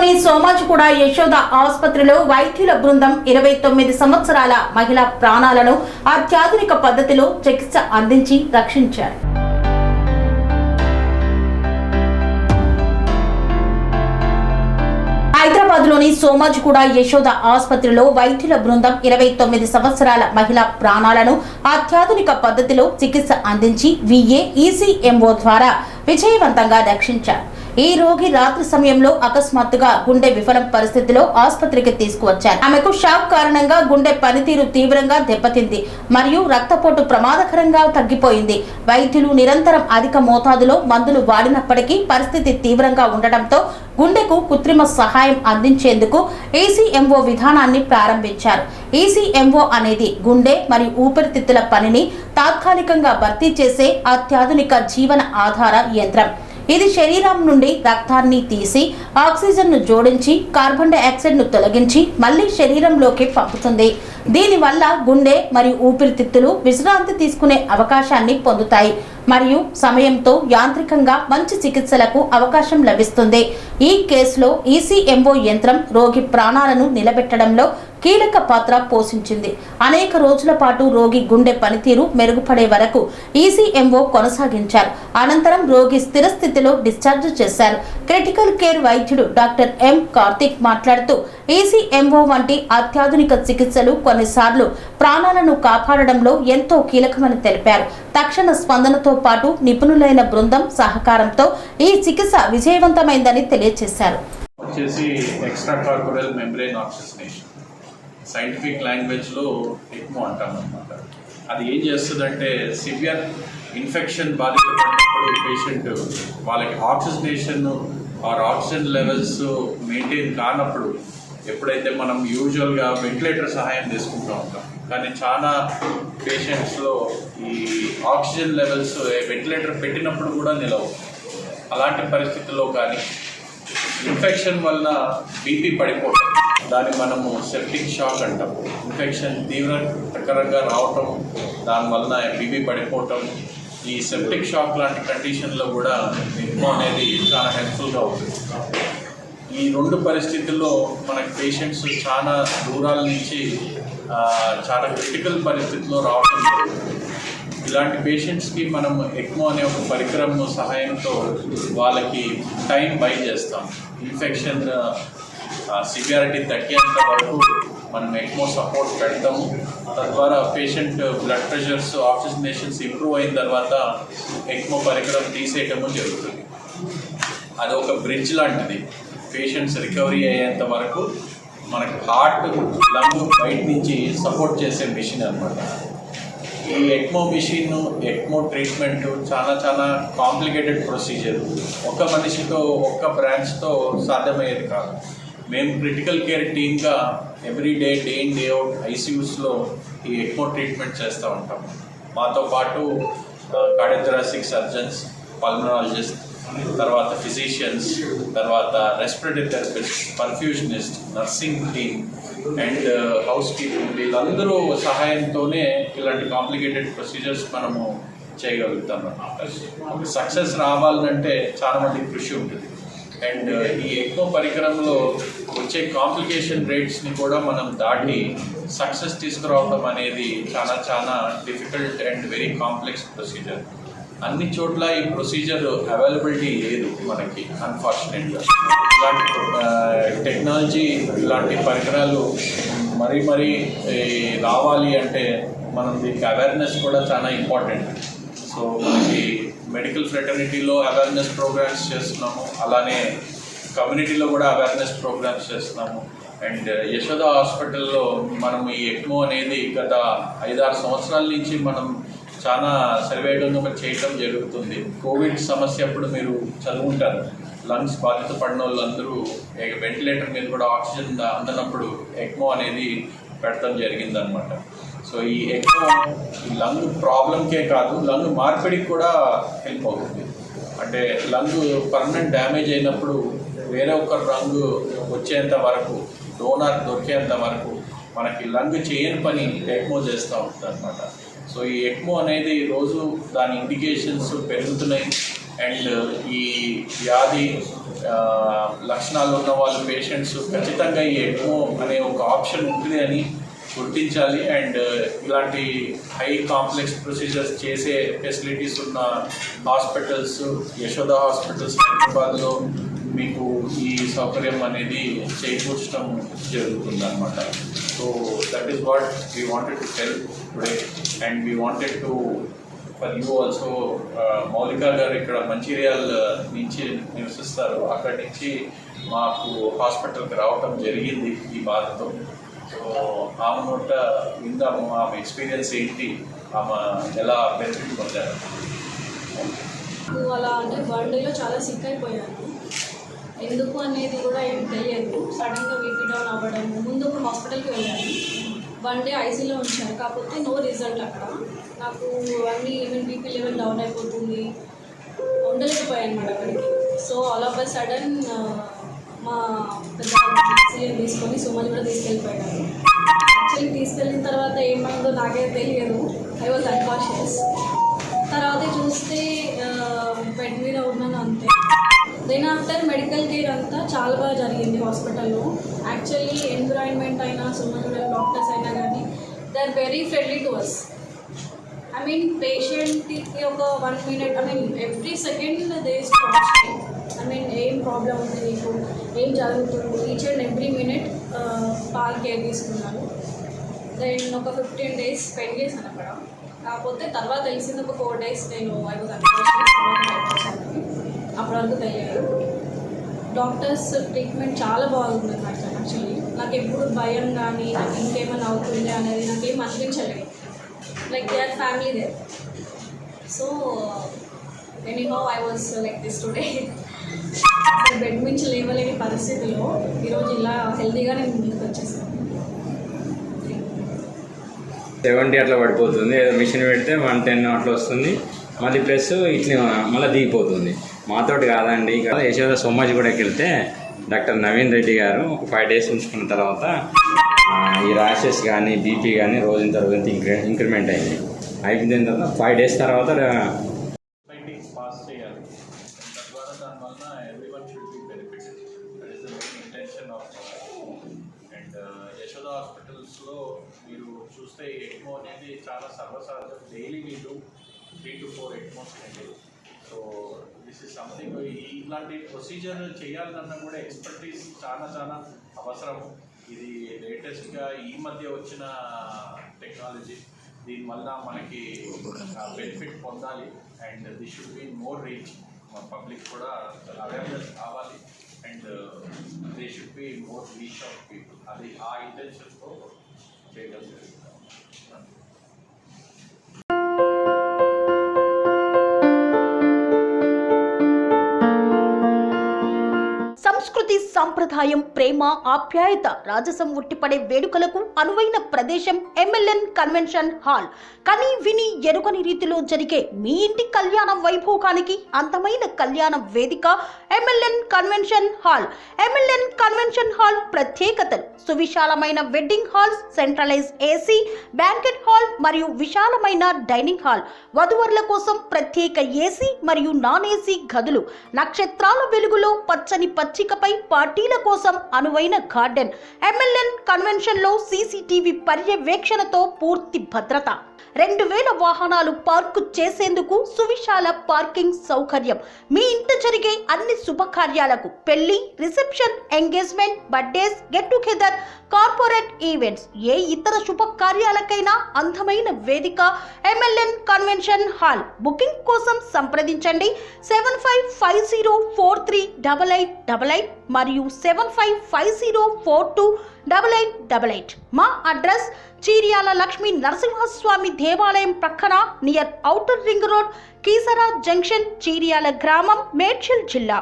హైదరాబాద్లోని సోమాజిగూడ యశోద ఆసుపత్రిలో వైద్యుల బృందం 29 సంవత్సరాల మహిళ ప్రాణాలను అత్యాధునిక పద్ధతిలో చికిత్స అందించి రక్షించారు. హైదరాబాద్లోని సోమాజిగూడ యశోద ఆసుపత్రిలో వైద్యుల బృందం 29 సంవత్సరాల మహిళ ప్రాణాలను అత్యాధునిక పద్ధతిలో చికిత్స అందించి VA/ECMO ద్వారా విజయవంతంగా రక్షించారు. ఈ రోగి రాత్రి సమయంలో అకస్మాత్తుగా గుండె విఫలం పరిస్థితిలో ఆసుపత్రికి తీసుకువచ్చారు. ఆమెకు షాక్ కారణంగా గుండె పనితీరు తీవ్రంగా దెబ్బతింది మరియు రక్తపోటు ప్రమాదకరంగా తగ్గిపోయింది. వైద్యులు నిరంతరం అధిక మోతాదులో మందులు వాడినప్పటికీ పరిస్థితి తీవ్రంగా ఉండడంతో గుండెకు కృత్రిమ సహాయం అందించేందుకు ECMO విధానాన్ని ప్రారంభించారు. ECMO అనేది గుండె మరియు ఊపిరితిత్తుల పనిని తాత్కాలికంగా భర్తీ చేసే అత్యాధునిక జీవన ఆధార యంత్రం. ఇది శరీరం నుండి రక్తాన్ని తీసి ఆక్సిజన్ను జోడించి కార్బన్ డైఆక్సైడ్ను తొలగించి మళ్లీ శరీరంలోకి పంపుతుంది. దీనివల్ల గుండె మరియు ఊపిరితిత్తులు విశ్రాంతి తీసుకునే అవకాశాన్ని పొందుతాయి మరియు సమయంతో యాంత్రికంగా మంచి చికిత్సలకు అవకాశం లభిస్తుంది. ఈ కేసులో ECMO యంత్రం రోగి ప్రాణాలను నిలబెట్టడంలో కీలక పాత్ర పోషించింది. అనేక రోజుల పాటు రోగి గుండె పనితీరు మెరుగుపడే వరకు ECMO కొనసాగించారు. అనంతరం రోగి స్థిర స్థితిలో డిశ్చార్జ్ చేశారు. క్రిటికల్ కేర్ వైద్యుడు డాక్టర్ M. కార్తిక్ మాట్లాడుతూ ECMO వంటి అత్యాధునిక చికిత్సలు కొన్నిసార్లు ప్రాణాలను కాపాడడంలో ఎంతో కీలకమని తెలిపారు. తక్షణ స్పందనతో పాటు నిపుణులైన బృందం సహకారంతో ఈ చికిత్స విజయవంతమైందని తెలియజేశారు. సైంటిఫిక్ లాంగ్వేజ్లో ECMO అంటాం అన్నమాట. అది ఏం చేస్తుందంటే సివియర్ ఇన్ఫెక్షన్ బాధితున్నప్పుడు పేషెంట్ వాళ్ళకి ఆక్సిజనేషన్ ఆక్సిజన్ లెవెల్స్ మెయింటైన్ కానప్పుడు ఎప్పుడైతే మనం యూజువల్గా వెంటిలేటర్ సహాయం తీసుకుంటూ ఉంటాం, కానీ చాలా పేషెంట్స్లో ఈ ఆక్సిజన్ లెవెల్స్ వెంటిలేటర్ పెట్టినప్పుడు కూడా నిలవు. అలాంటి పరిస్థితుల్లో కానీ ఇన్ఫెక్షన్ వలన BP పడిపోవటం, దాన్ని మనము సెప్టిక్ షాక్ అంటాం. ఇన్ఫెక్షన్ తీవ్రకరంగా రావటం, దానివలన BP పడిపోవటం, ఈ సెప్టిక్ షాక్ లాంటి కండిషన్లో కూడా ECMO అనేది చాలా హెల్ప్ఫుల్గా ఉంటుంది. ఈ రెండు పరిస్థితుల్లో మనకి పేషెంట్స్ చాలా దూరాల నుంచి చాలా క్రిటికల్ పరిస్థితుల్లో రావటం జరుగుతుంది. ఇలాంటి పేషెంట్స్కి మనం ECMO అనే ఒక పరికరం సహాయంతో వాళ్ళకి టైం బై చేస్తాం. ఇన్ఫెక్షన్ సివియారిటీ తగ్గేంత వరకు మనం ECMO సపోర్ట్ పెడతాము. తద్వారా పేషెంట్ బ్లడ్ ప్రెషర్స్ ఆక్సిజనేషన్స్ ఇంప్రూవ్ అయిన తర్వాత ECMO పరికరం తీసేయటము జరుగుతుంది. అది ఒక బ్రిడ్జ్ లాంటిది. పేషెంట్స్ రికవరీ అయ్యేంత వరకు మనకి హార్ట్ లంగ్ బయట నుంచి సపోర్ట్ చేసే మిషన్ అన్నమాట. ఈ ECMO మిషన్ ECMO ట్రీట్మెంట్ చాలా కాంప్లికేటెడ్ ప్రొసీజర్. ఒక్క మనిషితో ఒక్క బ్రాంచ్తో సాధ్యమయ్యేది కాదు. మేము క్రిటికల్ కేర్ టీమ్గా everyday day in day out ICUస్లో ఈ ECMO ట్రీట్మెంట్ చేస్తూ ఉంటాం. మాతో పాటు కార్డియోథొరాసిక్ సర్జన్స్, పల్మనాలజిస్ట్, తర్వాత ఫిజిషియన్స్, తర్వాత respiratory therapist, perfusionist, nursing team and housekeeping, వీళ్ళందరూ సహాయంతోనే ఇలాంటి కాంప్లికేటెడ్ ప్రొసీజర్స్ మనము చేయగలుగుతాం అన్నమాట. సక్సెస్ రావాలంటే చాలామంది కృషి ఉంటుంది. అండ్ ఈ ECMO పరికరంలో వచ్చే కాంప్లికేషన్ రేట్స్ని కూడా మనం దాటి సక్సెస్ తీసుకురావడం అనేది చాలా difficult and very complex procedure. అన్ని చోట్ల ఈ ప్రొసీజర్ అవైలబిలిటీ లేదు మనకి, అన్ఫార్చునేట్గా. ఇలాంటి టెక్నాలజీ, ఇలాంటి పరికరాలు మరీ రావాలి అంటే మనం దీనికి అవేర్నెస్ కూడా చాలా ఇంపార్టెంట్. సో మనకి మెడికల్ ఫ్రెటర్నిటీలో అవేర్నెస్ ప్రోగ్రామ్స్ చేస్తున్నాము, అలానే కమ్యూనిటీలో కూడా అవేర్నెస్ ప్రోగ్రామ్స్ చేస్తున్నాము. అండ్ యశోద హాస్పిటల్లో మనం ఈ ECMO అనేది గత 5-6 సంవత్సరాల నుంచి మనం చాలా సర్వేగంగా చేయటం జరుగుతుంది. కోవిడ్ సమస్య అప్పుడు మీరు చదువుకుంటారు, లంగ్స్ బాధిత పడిన వాళ్ళందరూ వెంటిలేటర్ మీద కూడా ఆక్సిజన్ అందనప్పుడు ECMO అనేది పెడతాం జరిగిందనమాట. సో ఈ ECMO లంగ్ ప్రాబ్లంకే కాదు, లంగ్ మార్పిడికి కూడా హెల్ప్ అవుతుంది. అంటే లంగ్ పర్మనెంట్ డ్యామేజ్ అయినప్పుడు వేరే ఒక లంగ్ వచ్చేంత వరకు, డోనర్ దొరికేంత వరకు మనకి లంగ్ చేయని పని ECMO చేస్తూ ఉంటుంది అనమాట. సో ఈ ECMO అనేది రోజు దాని ఇండికేషన్స్ పెరుగుతున్నాయి. అండ్ ఈ వ్యాధి లక్షణాలు ఉన్న వాళ్ళ పేషెంట్స్ ఖచ్చితంగా ఈ ఎక్మో అనే ఒక ఆప్షన్ ఉంటుంది అని గుర్తించాలి. అండ్ ఇలాంటి హై కాంప్లెక్స్ ప్రొసీజర్స్ చేసే ఫెసిలిటీస్ ఉన్న హాస్పిటల్స్, యశోద హాస్పిటల్స్ హైదరాబాద్లో మీకు ఈ సౌకర్యం అనేది చేకూర్చడం జరుగుతుంది అన్నమాట. So that is what we wanted to tell today. And we wanted to for you also, మౌలిక గారు ఇక్కడ మంచిర్యాల నుంచి నివసిస్తారు, అక్కడి నుంచి మాకు హాస్పిటల్కి రావటం జరిగింది ఈ బాధతో. సో ఆమె నోట విందాము, ఆమె ఎక్స్పీరియన్స్ ఏంటి, ఆమె ఎలా బెనిఫిట్ పొందారు. అలా అంటే వన్ డేలో చాలా సిక్ అయిపోయాను. ఎందుకు అనేది కూడా ఏం తెలియదు. సడన్గా బీపీ డౌన్ అవ్వడం, ముందు హాస్పిటల్కి వెళ్ళాను, వన్ డే ఐసీలో ఉంచాను, కాకపోతే నో రిజల్ట్. అక్కడ నాకు అన్నీ ఈవెన్ బీపీ లెవెల్ డౌన్ అయిపోతుంది, ఉండలేకపోయాను అన్నమాట అక్కడికి. So all of a sudden మా పెద్ద ఆక్సిజన్ తీసుకొని సుమన్ కూడా తీసుకెళ్ళిపోయాను. యాక్చువల్లీ తీసుకెళ్ళిన తర్వాత ఏమైందో నాకే తెలియదు. I was unconscious. తర్వాత చూస్తే బెడ్ మీద ఉన్నాను అంతే. దెన్ ఆఫ్టర్ మెడికల్ కేర్ అంతా చాలా బాగా జరిగింది హాస్పిటల్లో. యాక్చువల్లీ ఎన్విరాన్మెంట్ అయినా, సుమన్ డాక్టర్స్ అయినా కానీ they are very friendly to us. I mean పేషెంట్కి ఒక 1 minute, I mean every second they is watching. I mean ఏం ప్రాబ్లం ఉంది నీకు, ఏం జరుగుతుంది, ఈచ్ అండ్ ఎవ్రీ మినిట్ బాగా కేర్ తీసుకున్నాను. దెన్ ఒక 15 days స్పెండ్ చేశాను అక్కడ. కాకపోతే తర్వాత తెలిసింది ఒక 4 days నేను ఐ వాజ్ అన్కాన్షియస్. అప్పటి వరకు తెలియదు. డాక్టర్స్ ట్రీట్మెంట్ చాలా బాగుంది నాకు. యాక్చువల్లీ నాకు ఎప్పుడు భయం కానీ నాకు ఇంకేమైనా అవుతుంది అనేది నాకేం అనిపించలేదు. Like they are family they. So anyhow I was like this today. అసలు బెడ్ నుంచి లేవలేని పరిస్థితిలో ఈరోజు ఇలా హెల్తీగా నేను ముందుకు వచ్చేసాను. 70 అట్లా పడిపోతుంది, ఏదో మిషన్ పెడితే 110 అట్లా వస్తుంది, మళ్ళీ ప్లస్ ఇట్లా మళ్ళీ దిగిపోతుంది. మాతోటి కాదండి. ఇక్కడ యశోద సోమాజిగూడకి వెళ్తే డాక్టర్ నవీన్ రెడ్డి గారు ఒక 5 days ఉంచుకున్న తర్వాత ఈ ర్యాషెస్ కానీ బీపీ కానీ రోజున తర్వాత ఇంక్రిమెంట్ అయింది. అయిపోయిన తర్వాత 5 days తర్వాత పాస్ చేయాలి. తద్వారా దానివల్ల everyone should be benefited. That is the main intention of. And Yashoda హాస్పిటల్స్లో మీరు చూస్తే ఎక్మో అనేది చాలా సర్వసాధారణం. డైలీ మీరు 3 to 4 ఎక్మోస్ అండి. సో దిస్ ఈజ్ సంథింగ్, ఇలాంటి ప్రొసీజర్ చేయాలన్నా కూడా ఎక్స్పర్టీస్ చాలా చాలా అవసరం. ఇది లేటెస్ట్గా ఈ మధ్య వచ్చిన టెక్నాలజీ. దీనివల్ల మనకి బెనిఫిట్ పొందాలి. And this should be more reach. Public కూడా అవేర్నెస్ కావాలి. And they should be more reach of people. అది ఆ ఇంటెన్షన్తో చేయడం జరుగుతుంది. సంస్కృతి, సంప్రదాయం, ప్రేమ, ఆప్యాయత, రాజసం ఉట్టిపడే వేడుకలకు అనువైన ప్రదేశం MLN కన్వెన్షన్ హాల్. కని విని ఎరుగని రీతిలో జరిగే మీ ఇంటి కళ్యాణ వైభోగానికి అందమైన కళ్యాణ వేదిక MLN convention hall. MLN convention hall ప్రత్యేకతలు: సువిశాలమైన wedding halls, centralise AC, banquet hall మరియు విశాలమైన డైనింగ్ హాల్. వధువరుల కోసం ప్రత్యేక AC మరియు నాన్ AC గదులు. నక్షత్రాల వెలుగులో పచ్చని పచ్చికపై పార్టీల కోసం అనువైన గార్డెన్. MLN కన్వెన్షన్ లో CCTV పర్యవేక్షణతో పూర్తి భద్రత. 2000 వాహనాలు పార్కు చేసేందుకు సువిశాల పార్కింగ్ సౌకర్యం. మీ ఇంట జరిగే అన్ని శుభకార్యాలకు, పెళ్లి, reception, engagement, birthdays, get together, corporate events, ఏ ఇతర శుభకార్యాలకైనా అందమైన వేదిక MLN కన్వెన్షన్ హాల్. బుకింగ్ కోసం సంప్రదించండి 7550438888 మరియు 7550428888. మా అడ్రస్ చీర్యాల లక్ష్మీ నరసింహస్వామి దేవాలయం ప్రక్కన, near outer ring road, Keesara junction, Cheeryal గ్రామం, మేడ్చల్ జిల్లా.